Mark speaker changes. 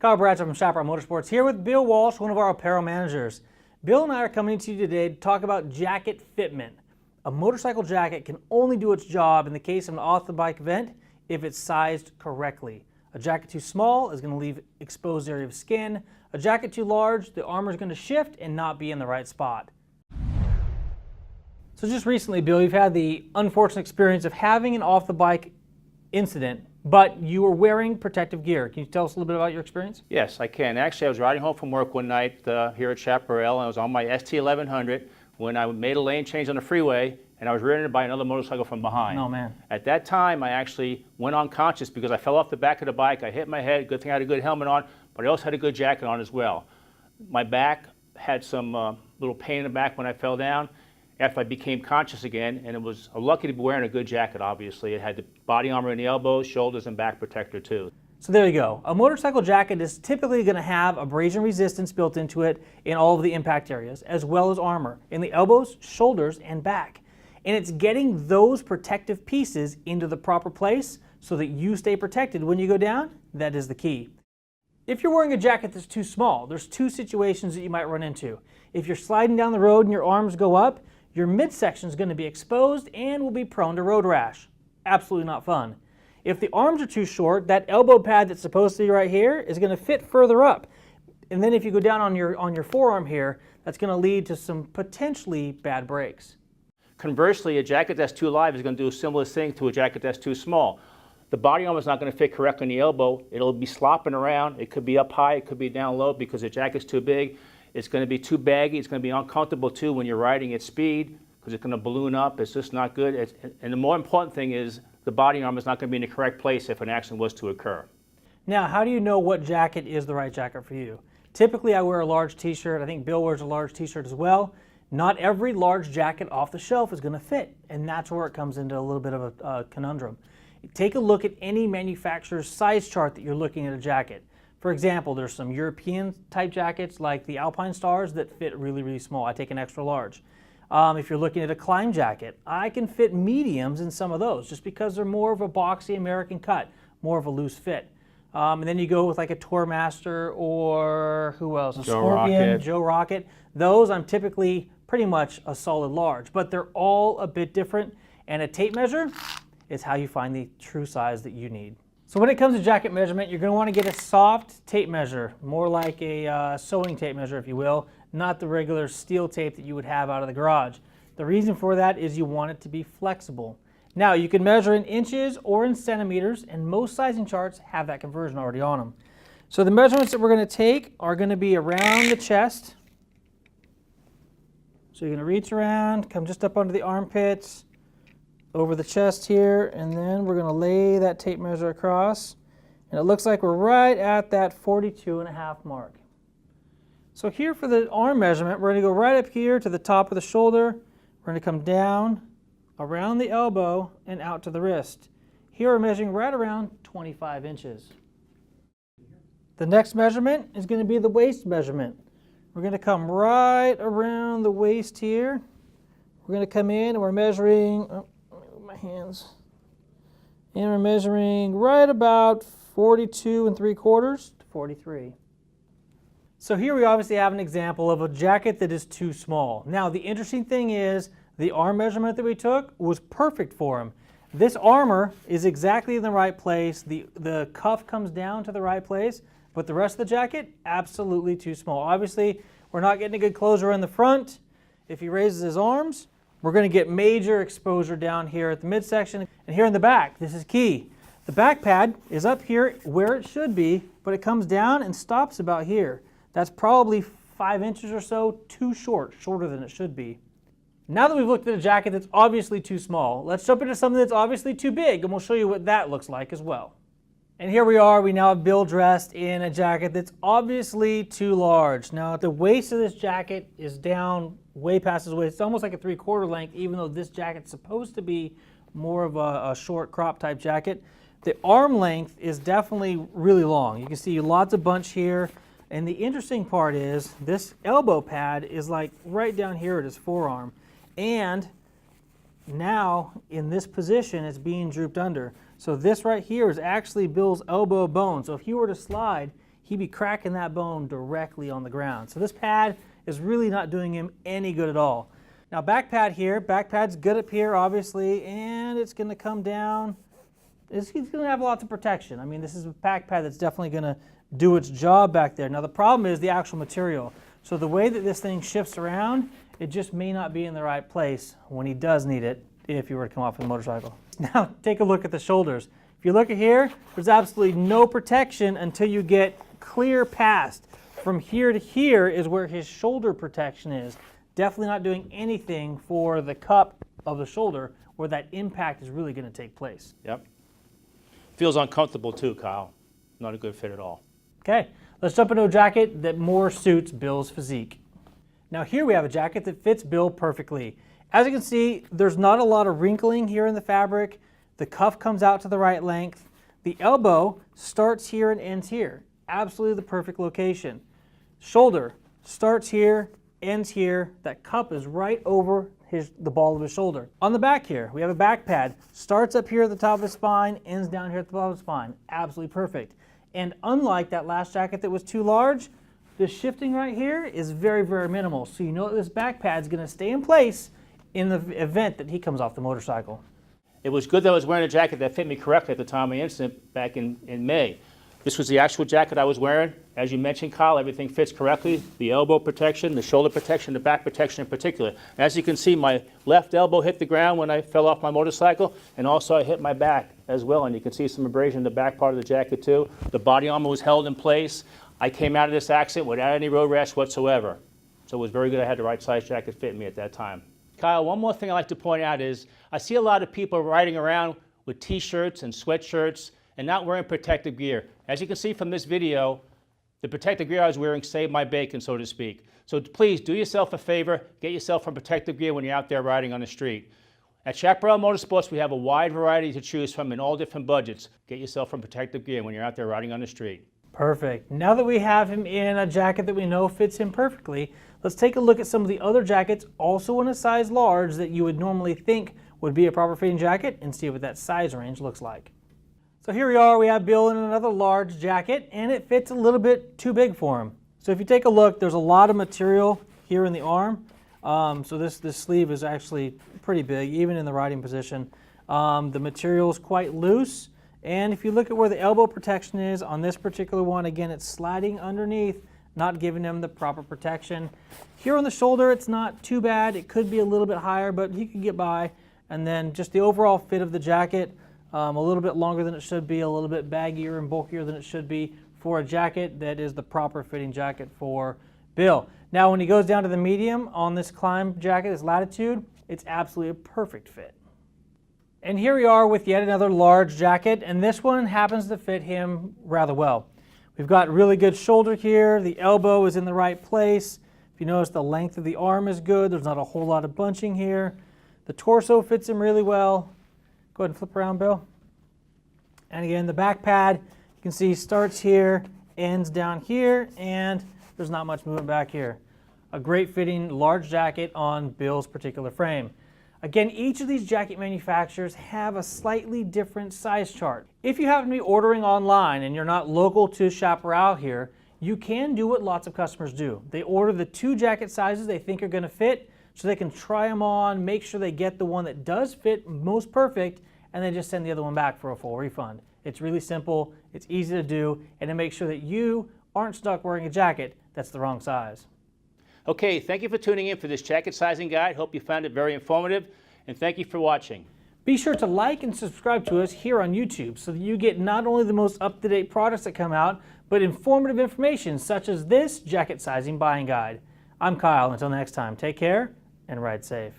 Speaker 1: Kyle Bradshaw from Chaparral Motorsports here with Bill Walsh, one of our apparel managers. Bill and I are coming to you today to talk about jacket fitment. A motorcycle jacket can only do its job in the case of an off-the-bike event if it's sized correctly. A jacket too small is going to leave exposed area of skin. A jacket too large, the armor is going to shift and not be in the right spot. So just recently, Bill, you've had the unfortunate experience of having an off-the-bike incident, but you were wearing protective gear. Can you tell us a little bit about your experience?
Speaker 2: Yes, I can. Actually, I was riding home from work one night here at Chaparral, and I was on my ST1100 when I made a lane change on the freeway, and I was rear-ended by another motorcycle from behind.
Speaker 1: Oh, man.
Speaker 2: At that time, I actually went unconscious because I fell off the back of the bike. I hit my head. Good thing I had a good helmet on, but I also had a good jacket on as well. My back had some little pain in the back when I fell down. After I became conscious again, and it was lucky to be wearing a good jacket, obviously. It had the body armor in the elbows, shoulders, and back protector too.
Speaker 1: So there you go. A motorcycle jacket is typically going to have abrasion resistance built into it in all of the impact areas, as well as armor in the elbows, shoulders, and back. And it's getting those protective pieces into the proper place so that you stay protected when you go down. That is the key. If you're wearing a jacket that's too small, there's two situations that you might run into. If you're sliding down the road and your arms go up, your midsection is going to be exposed and will be prone to road rash. Absolutely not fun. If the arms are too short, that elbow pad that's supposed to be right here is going to fit further up. And then if you go down on your forearm here, that's going to lead to some potentially bad breaks.
Speaker 2: Conversely, a jacket that's too live is going to do a similar thing to a jacket that's too small. The body armor is not going to fit correctly in the elbow. It'll be slopping around. It could be up high, it could be down low because the jacket's too big. It's going to be too baggy. It's going to be uncomfortable too when you're riding at speed because it's going to balloon up. It's just not good. And the more important thing is the body armor is not going to be in the correct place if an accident was to occur.
Speaker 1: Now, how do you know what jacket is the right jacket for you? Typically, I wear a large t-shirt. I think Bill wears a large t-shirt as well. Not every large jacket off the shelf is going to fit, and that's where it comes into a little bit of a conundrum. Take a look at any manufacturer's size chart that you're looking at a jacket. For example, there's some European type jackets like the Alpinestars that fit really, really small. I take an extra large. If you're looking at a Klim jacket, I can fit mediums in some of those just because they're more of a boxy American cut, more of a loose fit. And then you go with like a TourMaster or who else? A Scorpion, Joe Rocket. Those I'm typically pretty much a solid large, but they're all a bit different, and a tape measure is how you find the true size that you need. So when it comes to jacket measurement, you're going to want to get a soft tape measure, more like a sewing tape measure, if you will, not the regular steel tape that you would have out of the garage. The reason for that is you want it to be flexible. Now, you can measure in inches or in centimeters, and most sizing charts have that conversion already on them. So the measurements that we're going to take are going to be around the chest. So you're going to reach around, come just up under the armpits, over the chest here, and then we're going to lay that tape measure across, and it looks like we're right at that 42.5 mark. So here for the arm measurement, we're going to go right up here to the top of the shoulder. We're going to come down around the elbow and out to the wrist. Here we're measuring right around 25 inches. The next measurement is going to be the waist measurement. We're going to come right around the waist here. We're going to come in and we're measuring, my hands, and we're measuring right about 42 3/4 to 43. So here we obviously have an example of a jacket that is too small. Now the interesting thing is the arm measurement that we took was perfect for him. This armor is exactly in the right place. The cuff comes down to the right place, but the rest of the jacket, absolutely too small. Obviously, we're not getting a good closure in the front. If he raises his arms, we're going to get major exposure down here at the midsection. And here in the back, this is key. The back pad is up here where it should be, but it comes down and stops about here. That's probably 5 inches or so too short, shorter than it should be. Now that we've looked at a jacket that's obviously too small, let's jump into something that's obviously too big, and we'll show you what that looks like as well. And here we are, we now have Bill dressed in a jacket that's obviously too large. Now the waist of this jacket is down way past his waist. It's almost like a 3/4 length, even though this jacket's supposed to be more of a short crop type jacket. The arm length is definitely really long. You can see lots of bunch here. And the interesting part is this elbow pad is like right down here at his forearm. And now in this position it's being drooped under. So this right here is actually Bill's elbow bone. So if he were to slide, he'd be cracking that bone directly on the ground. So this pad is really not doing him any good at all. Now back pad here, back pad's good up here obviously, and it's going to come down. He's going to have lots of protection. I mean, this is a back pad that's definitely going to do its job back there. Now the problem is the actual material. So the way that this thing shifts around, it just may not be in the right place when he does need it if you were to come off the motorcycle. Now take a look at the shoulders. If you look at here, there's absolutely no protection until you get clear past. From here to here is where his shoulder protection is. Definitely not doing anything for the cup of the shoulder where that impact is really going to take place.
Speaker 2: Yep. Feels uncomfortable too, Kyle. Not a good fit at all.
Speaker 1: Okay, let's jump into a jacket that more suits Bill's physique. Now here we have a jacket that fits Bill perfectly. As you can see, there's not a lot of wrinkling here in the fabric. The cuff comes out to the right length. The elbow starts here and ends here. Absolutely the perfect location. Shoulder starts here, ends here. That cup is right over the ball of his shoulder. On the back here, we have a back pad. Starts up here at the top of his spine, ends down here at the bottom of the spine. Absolutely perfect. And unlike that last jacket that was too large, the shifting right here is very, very minimal. So you know that this back pad is going to stay in place in the event that he comes off the motorcycle.
Speaker 2: It was good that I was wearing a jacket that fit me correctly at the time of the incident back in May. This was the actual jacket I was wearing. As you mentioned, Kyle, everything fits correctly. The elbow protection, the shoulder protection, the back protection in particular. As you can see, my left elbow hit the ground when I fell off my motorcycle, and also I hit my back as well, and you can see some abrasion in the back part of the jacket too. The body armor was held in place. I came out of this accident without any road rash whatsoever. So it was very good I had the right size jacket fit me at that time. Kyle, one more thing I'd like to point out is I see a lot of people riding around with t-shirts and sweatshirts and not wearing protective gear. As you can see from this video, the protective gear I was wearing saved my bacon, so to speak. So please do yourself a favor, get yourself some protective gear when you're out there riding on the street. At Chaparral Motorsports, we have a wide variety to choose from in all different budgets. Get yourself some protective gear when you're out there riding on the street.
Speaker 1: Perfect. Now that we have him in a jacket that we know fits him perfectly, let's take a look at some of the other jackets also in a size large that you would normally think would be a proper fitting jacket and see what that size range looks like. So here we are, we have Bill in another large jacket and it fits a little bit too big for him. So if you take a look, there's a lot of material here in the arm. So this sleeve is actually pretty big, even in the riding position. The material is quite loose. And if you look at where the elbow protection is on this particular one, again, it's sliding underneath, not giving him the proper protection. Here on the shoulder, it's not too bad. It could be a little bit higher, but he could get by. And then just the overall fit of the jacket, a little bit longer than it should be, a little bit baggier and bulkier than it should be for a jacket that is the proper fitting jacket for Bill. Now, when he goes down to the medium on this Klim jacket, this Latitude, it's absolutely a perfect fit. And here we are with yet another large jacket, and this one happens to fit him rather well. We've got really good shoulder here. The elbow is in the right place. If you notice, the length of the arm is good. There's not a whole lot of bunching here. The torso fits him really well. Go ahead and flip around, Bill. And again, the back pad, you can see starts here, ends down here, and there's not much movement back here. A great fitting large jacket on Bill's particular frame. Again, each of these jacket manufacturers have a slightly different size chart. If you happen to be ordering online and you're not local to Chaparral here, you can do what lots of customers do. They order the 2 jacket sizes they think are going to fit so they can try them on, make sure they get the one that does fit most perfect, and then just send the other one back for a full refund. It's really simple, it's easy to do, and it makes sure that you aren't stuck wearing a jacket that's the wrong size.
Speaker 2: Okay, thank you for tuning in for this jacket sizing guide. Hope you found it very informative, and thank you for watching.
Speaker 1: Be sure to like and subscribe to us here on YouTube so that you get not only the most up-to-date products that come out, but informative information such as this jacket sizing buying guide. I'm Kyle. Until next time, take care and ride safe.